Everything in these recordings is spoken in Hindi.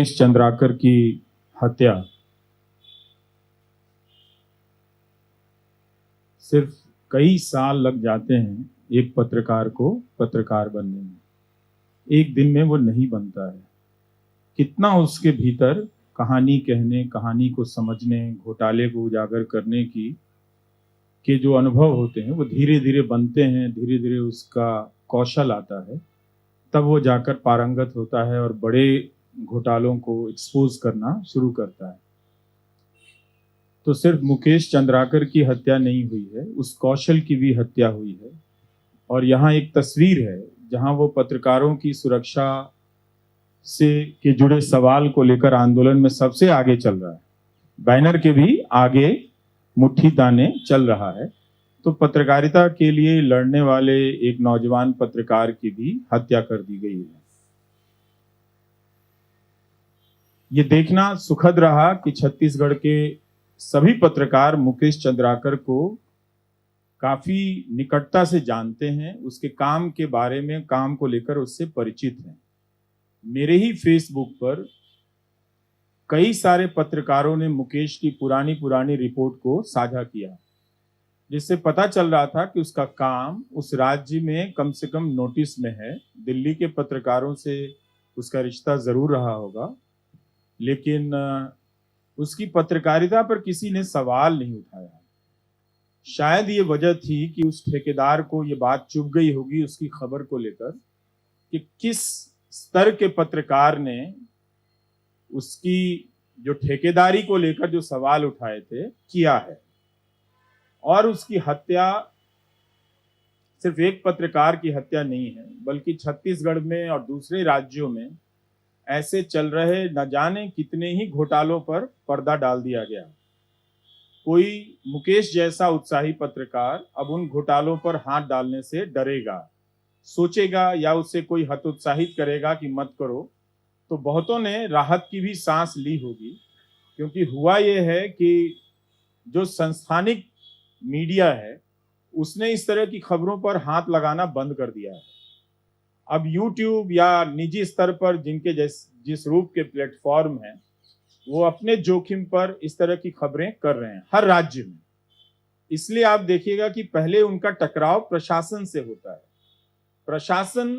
मुकेश चंद्राकर की हत्या सिर्फ कई साल लग जाते हैं एक पत्रकार को पत्रकार बनने में। एक दिन में वो नहीं बनता है। कितना उसके भीतर कहानी कहने, कहानी को समझने, घोटाले को उजागर करने की के जो अनुभव होते हैं वो धीरे धीरे बनते हैं, धीरे धीरे उसका कौशल आता है, तब वो जाकर पारंगत होता है और बड़े घोटालों को एक्सपोज करना शुरू करता है। तो सिर्फ मुकेश चंद्राकर की हत्या नहीं हुई है, उस कौशल की भी हत्या हुई है। और यहाँ एक तस्वीर है जहाँ वो पत्रकारों की सुरक्षा से के जुड़े सवाल को लेकर आंदोलन में सबसे आगे चल रहा है। बैनर के भी आगे मुट्ठी ताने चल रहा है। तो पत्रकारिता के लिए लड़ने वाले एक नौजवान पत्रकार की भी हत्या कर दी गई है। ये देखना सुखद रहा कि छत्तीसगढ़ के सभी पत्रकार मुकेश चंद्राकर को काफी निकटता से जानते हैं, उसके काम के बारे में, काम को लेकर उससे परिचित हैं। मेरे ही फेसबुक पर कई सारे पत्रकारों ने मुकेश की पुरानी रिपोर्ट को साझा किया, जिससे पता चल रहा था कि उसका काम उस राज्य में कम से कम नोटिस में है। दिल्ली के पत्रकारों से उसका रिश्ता जरूर रहा होगा, लेकिन उसकी पत्रकारिता पर किसी ने सवाल नहीं उठाया। शायद ये वजह थी कि उस ठेकेदार को ये बात चुभ गई होगी उसकी खबर को लेकर कि किस स्तर के पत्रकार ने उसकी जो ठेकेदारी को लेकर जो सवाल उठाए थे किया है। और उसकी हत्या सिर्फ एक पत्रकार की हत्या नहीं है, बल्कि छत्तीसगढ़ में और दूसरे राज्यों में ऐसे चल रहे न जाने कितने ही घोटालों पर पर्दा डाल दिया गया। कोई मुकेश जैसा उत्साही पत्रकार अब उन घोटालों पर हाथ डालने से डरेगा, सोचेगा या उससे कोई हतोत्साहित करेगा कि मत करो, तो बहुतों ने राहत की भी सांस ली होगी। क्योंकि हुआ ये है कि जो संस्थानिक मीडिया है उसने इस तरह की खबरों पर हाथ लगाना बंद कर दिया है। अब YouTube या निजी स्तर पर जिनके जिस रूप के प्लेटफॉर्म हैं, वो अपने जोखिम पर इस तरह की खबरें कर रहे हैं हर राज्य में। इसलिए आप देखिएगा कि पहले उनका टकराव प्रशासन से होता है। प्रशासन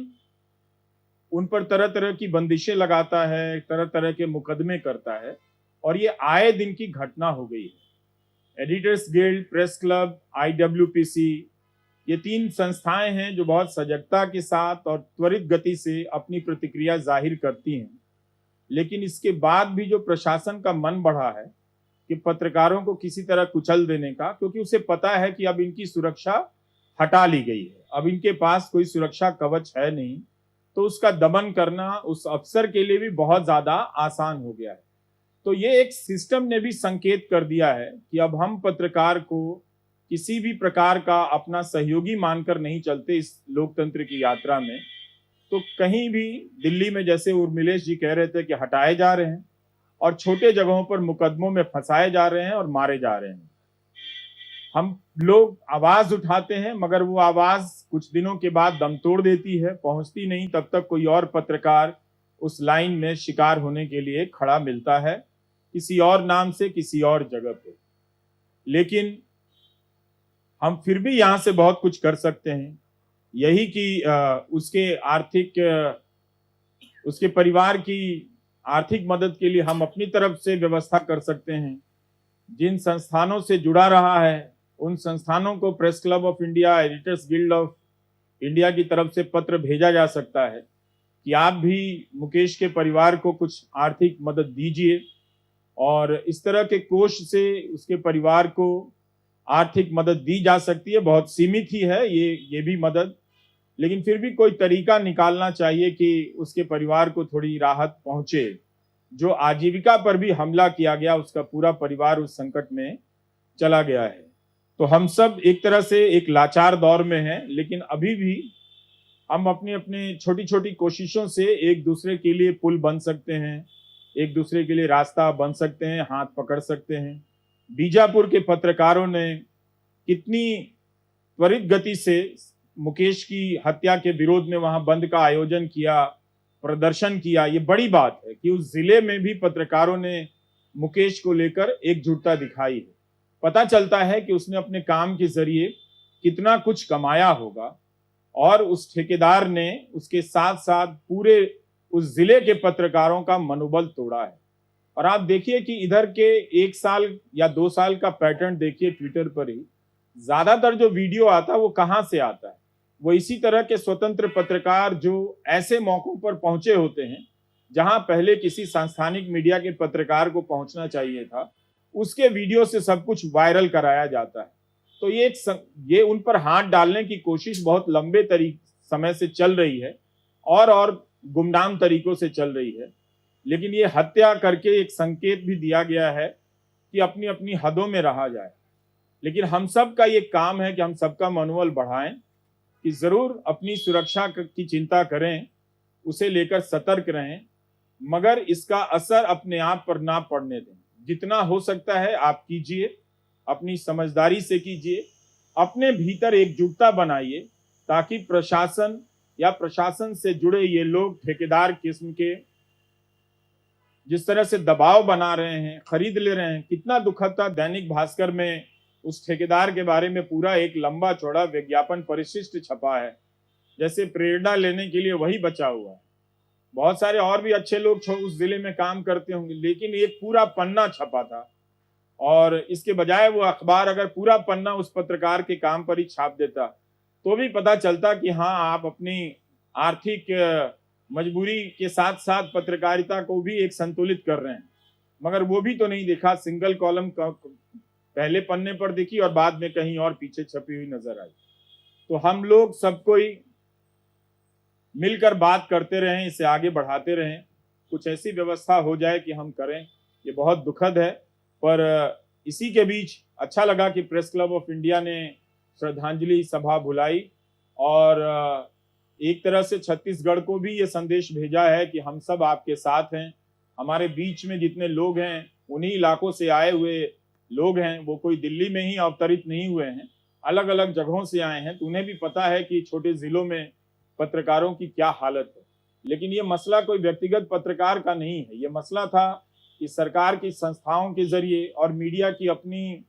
उन पर तरह तरह की बंदिशें लगाता है, तरह तरह के मुकदमे करता है, और ये आए दिन की घटना हो गई है। Editors guild, press club, IWPC, ये 3 संस्थाएं हैं जो बहुत सजगता के साथ और त्वरित गति से अपनी प्रतिक्रिया जाहिर करती हैं। लेकिन इसके बाद भी जो प्रशासन का मन बढ़ा है कि पत्रकारों को किसी तरह कुचल देने का, क्योंकि उसे पता है कि अब इनकी सुरक्षा हटा ली गई है, अब इनके पास कोई सुरक्षा कवच है नहीं, तो उसका दमन करना उस अफसर के लिए भी बहुत ज्यादा आसान हो गया है। तो ये एक सिस्टम ने भी संकेत कर दिया है कि अब हम पत्रकार को किसी भी प्रकार का अपना सहयोगी मानकर नहीं चलते इस लोकतंत्र की यात्रा में। तो कहीं भी दिल्ली में जैसे उर्मिलेश जी कह रहे थे कि हटाए जा रहे हैं, और छोटे जगहों पर मुकदमों में फंसाए जा रहे हैं और मारे जा रहे हैं। हम लोग आवाज उठाते हैं, मगर वो आवाज कुछ दिनों के बाद दम तोड़ देती है, पहुंचती नहीं। तब तक कोई और पत्रकार उस लाइन में शिकार होने के लिए खड़ा मिलता है, किसी और नाम से, किसी और जगह पे। लेकिन हम फिर भी यहां से बहुत कुछ कर सकते हैं। यही कि उसके परिवार की आर्थिक मदद के लिए हम अपनी तरफ से व्यवस्था कर सकते हैं। जिन संस्थानों से जुड़ा रहा है उन संस्थानों को press club of India, editors guild of India की तरफ से पत्र भेजा जा सकता है कि आप भी मुकेश के परिवार को कुछ आर्थिक मदद दीजिए। और इस तरह के कोष से उसके परिवार को आर्थिक मदद दी जा सकती है। बहुत सीमित ही है ये भी मदद, लेकिन फिर भी कोई तरीका निकालना चाहिए कि उसके परिवार को थोड़ी राहत पहुंचे। जो आजीविका पर भी हमला किया गया, उसका पूरा परिवार उस संकट में चला गया है। तो हम सब एक तरह से एक लाचार दौर में हैं, लेकिन अभी भी हम अपनी अपनी छोटी छोटी कोशिशों से एक दूसरे के लिए पुल बन सकते हैं, एक दूसरे के लिए रास्ता बन सकते हैं, हाथ पकड़ सकते हैं। बीजापुर के पत्रकारों ने कितनी त्वरित गति से मुकेश की हत्या के विरोध में वहां बंद का आयोजन किया, प्रदर्शन किया, ये बड़ी बात है कि उस जिले में भी पत्रकारों ने मुकेश को लेकर एकजुटता दिखाई है। पता चलता है कि उसने अपने काम के जरिए कितना कुछ कमाया होगा और उस ठेकेदार ने उसके साथ साथ पूरे उस जिले के पत्रकारों का मनोबल तोड़ा है। और आप देखिए कि इधर के 1 साल या 2 साल का पैटर्न देखिए, ट्विटर पर ही ज्यादातर जो वीडियो आता है वो कहाँ से आता है, वो इसी तरह के स्वतंत्र पत्रकार जो ऐसे मौकों पर पहुंचे होते हैं जहां पहले किसी संस्थानिक मीडिया के पत्रकार को पहुंचना चाहिए था, उसके वीडियो से सब कुछ वायरल कराया जाता है। तो ये उन पर हाथ डालने की कोशिश बहुत लंबे समय से चल रही है और गुमनाम तरीकों से चल रही है। लेकिन ये हत्या करके एक संकेत भी दिया गया है कि अपनी अपनी हदों में रहा जाए। लेकिन हम सब का ये काम है कि हम सबका मनोबल बढ़ाएं, कि जरूर अपनी सुरक्षा की चिंता करें, उसे लेकर सतर्क रहें, मगर इसका असर अपने आप पर ना पड़ने दें। जितना हो सकता है आप कीजिए, अपनी समझदारी से कीजिए, अपने भीतर एकजुटता बनाइए, ताकि प्रशासन या प्रशासन से जुड़े ये लोग ठेकेदार किस्म के जिस तरह से दबाव बना रहे हैं, खरीद ले रहे हैं। कितना दुखद था, दैनिक भास्कर में उस ठेकेदार के बारे में पूरा एक लंबा चौड़ा विज्ञापन परिशिष्ट छपा है, जैसे प्रेरणा लेने के लिए वही बचा हुआ है। बहुत सारे और भी अच्छे लोग उस जिले में काम करते होंगे, लेकिन एक पूरा पन्ना छपा था। और इसके बजाय वो अखबार अगर पूरा पन्ना उस पत्रकार के काम पर ही छाप देता तो भी पता चलता कि हाँ, आप अपनी आर्थिक मजबूरी के साथ साथ पत्रकारिता को भी एक संतुलित कर रहे हैं। मगर वो भी तो नहीं देखा, सिंगल कॉलम पहले पन्ने पर दिखी और बाद में कहीं और पीछे छपी हुई नजर आई। तो हम लोग सब कोई मिलकर बात करते रहें, इसे आगे बढ़ाते रहें, कुछ ऐसी व्यवस्था हो जाए कि हम करें। ये बहुत दुखद है, पर इसी के बीच अच्छा लगा कि प्रेस क्लब ऑफ इंडिया ने श्रद्धांजलि सभा बुलाई और एक तरह से छत्तीसगढ़ को भी ये संदेश भेजा है कि हम सब आपके साथ हैं। हमारे बीच में जितने लोग हैं उन्हीं इलाकों से आए हुए लोग हैं, वो कोई दिल्ली में ही अवतरित नहीं हुए हैं, अलग अलग जगहों से आए हैं। तो उन्हें भी पता है कि छोटे जिलों में पत्रकारों की क्या हालत है। लेकिन ये मसला कोई व्यक्तिगत पत्रकार का नहीं है, ये मसला था कि सरकार की संस्थाओं के जरिए और मीडिया की अपनी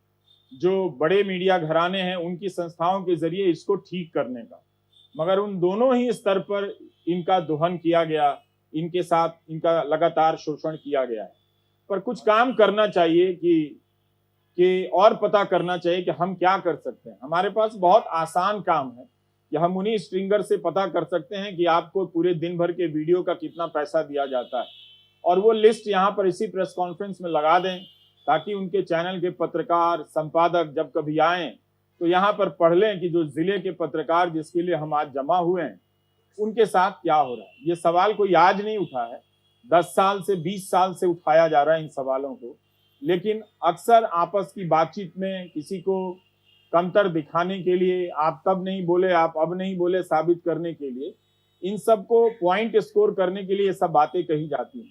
जो बड़े मीडिया घराने हैं उनकी संस्थाओं के जरिए इसको ठीक करने का। मगर उन दोनों ही स्तर पर इनका दोहन किया गया, इनके साथ इनका लगातार शोषण किया गया है। पर कुछ काम करना चाहिए कि और पता करना चाहिए कि हम क्या कर सकते हैं। हमारे पास बहुत आसान काम है कि हम उन्हीं स्ट्रिंगर से पता कर सकते हैं कि आपको पूरे दिन भर के वीडियो का कितना पैसा दिया जाता है, और वो लिस्ट यहाँ पर इसी प्रेस कॉन्फ्रेंस में लगा दें, ताकि उनके चैनल के पत्रकार संपादक जब कभी आए तो यहाँ पर पढ़ लें कि जो जिले के पत्रकार जिसके लिए हम आज जमा हुए हैं उनके साथ क्या हो रहा है। ये सवाल कोई आज नहीं उठा है, 10 साल से 20 साल से उठाया जा रहा है इन सवालों को। लेकिन अक्सर आपस की बातचीत में किसी को कमतर दिखाने के लिए, आप तब नहीं बोले, आप अब नहीं बोले साबित करने के लिए, इन सबको पॉइंट स्कोर करने के लिए ये सब बातें कही जाती हैं।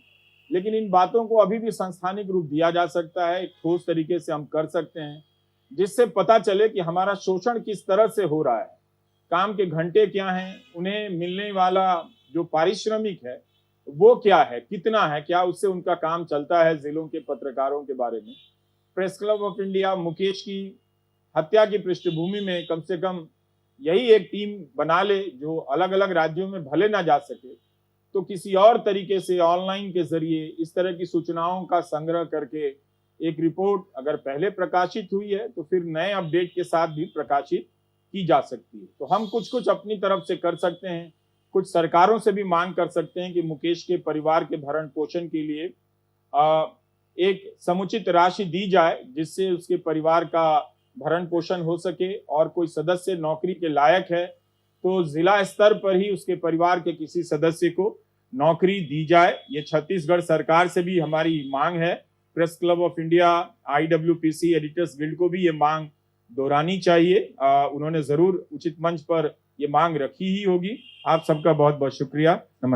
लेकिन इन बातों को अभी भी संस्थानिक रूप दिया जा सकता है, एक ठोस तरीके से हम कर सकते हैं, जिससे पता चले कि हमारा शोषण किस तरह से हो रहा है, काम के घंटे क्या हैं, उन्हें मिलने वाला जो पारिश्रमिक है वो क्या है, कितना है, क्या उससे उनका काम चलता है। जिलों के पत्रकारों के बारे में press club of India Mukesh की हत्या की पृष्ठभूमि में कम से कम यही एक टीम बना ले, जो अलग अलग राज्यों में भले ना जा सके तो किसी और तरीके से ऑनलाइन के जरिए इस तरह की सूचनाओं का संग्रह करके एक रिपोर्ट अगर पहले प्रकाशित हुई है तो फिर नए अपडेट के साथ भी प्रकाशित की जा सकती है। तो हम कुछ अपनी तरफ से कर सकते हैं, कुछ सरकारों से भी मांग कर सकते हैं कि मुकेश के परिवार के भरण पोषण के लिए एक समुचित राशि दी जाए, जिससे उसके परिवार का भरण पोषण हो सके। और कोई सदस्य नौकरी के लायक है तो जिला स्तर पर ही उसके परिवार के किसी सदस्य को नौकरी दी जाए। ये छत्तीसगढ़ सरकार से भी हमारी मांग है। Press club of India, IWPC editors guild को भी ये मांग दोहरानी चाहिए। उन्होंने जरूर उचित मंच पर ये मांग रखी ही होगी। आप सबका बहुत बहुत शुक्रिया। नमस्कार।